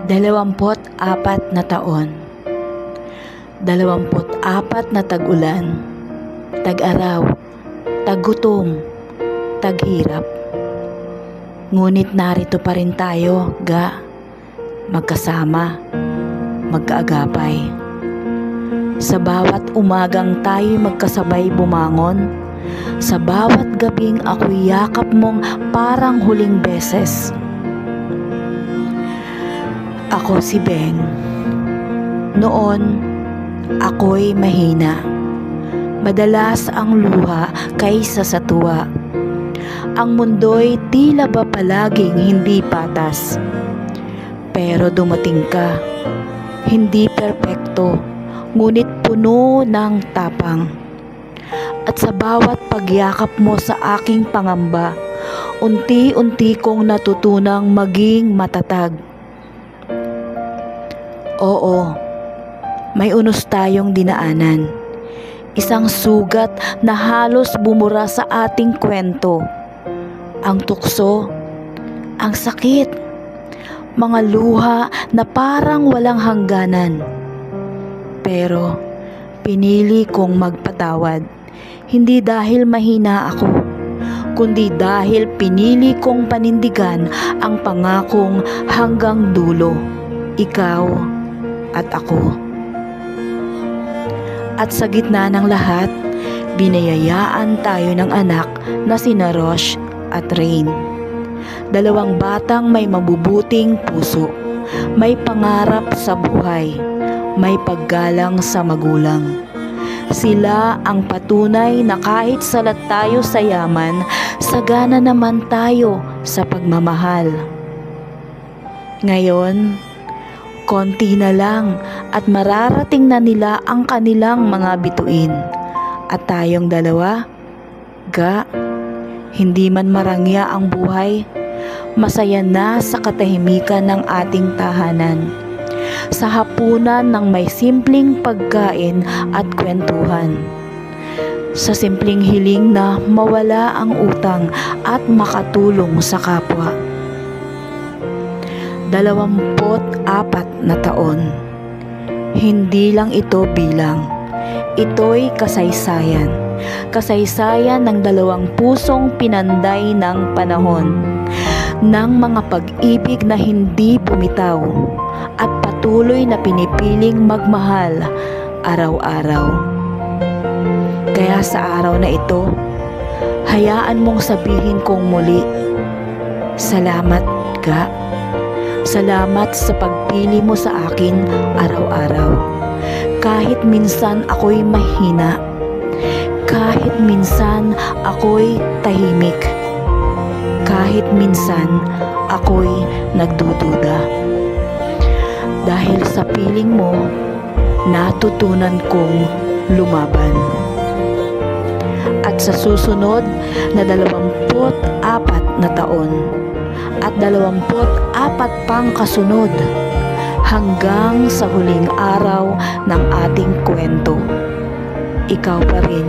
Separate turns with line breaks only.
24 na taon, 24 na tag-ulan, tag-araw, tag-gutom, tag-hirap. Ngunit narito pa rin tayo, magkasama, magkaagapay. Sa bawat umagang tayo'y magkasabay bumangon, sa bawat gabing ako'y yakap mong parang huling beses. Ako si Beng. Noon, ako'y mahina. Madalas ang luha kaysa sa tuwa. Ang mundo'y tila ba palaging hindi patas. Pero dumating ka, hindi perpekto, ngunit puno ng tapang. At sa bawat pagyakap mo sa aking pangamba, unti-unti kong natutunang maging matatag. Oo, may unos tayong dinaanan. Isang sugat na halos bumura sa ating kwento. Ang tukso, ang sakit, mga luha na parang walang hangganan. Pero pinili kong magpatawad, hindi dahil mahina ako, kundi dahil pinili kong panindigan ang pangakong hanggang dulo, ikaw at ako. At sa gitna ng lahat, binayayaan tayo ng anak na sina Rosh at Rain. 2 batang may mabubuting puso, may pangarap sa buhay, may paggalang sa magulang. Sila ang patunay na kahit salat tayo sa yaman, sagana naman tayo sa pagmamahal. Ngayon, konti na lang at mararating na nila ang kanilang mga bituin. At tayong dalawa, hindi man marangya ang buhay, masaya na sa katahimikan ng ating tahanan. Sa hapunan ng may simpleng pagkain at kwentuhan. Sa simpleng hiling na mawala ang utang at makatulong sa kapwa. 24 na taon. Hindi lang ito bilang. Ito'y kasaysayan. Kasaysayan ng 2 pusong pinanday ng panahon. Ng mga pag-ibig na hindi bumitaw at patuloy na pinipiling magmahal araw-araw. Kaya sa araw na ito, hayaan mong sabihin kong muli, salamat, Salamat sa pagpili mo sa akin araw-araw. Kahit minsan ako'y mahina, kahit minsan ako'y tahimik, kahit minsan ako'y nagdududa. Dahil sa piling mo, natutunan kong lumaban. At sa susunod na 24 na taon, at 24 pang kasunod, hanggang sa huling araw ng ating kwento, ikaw pa rin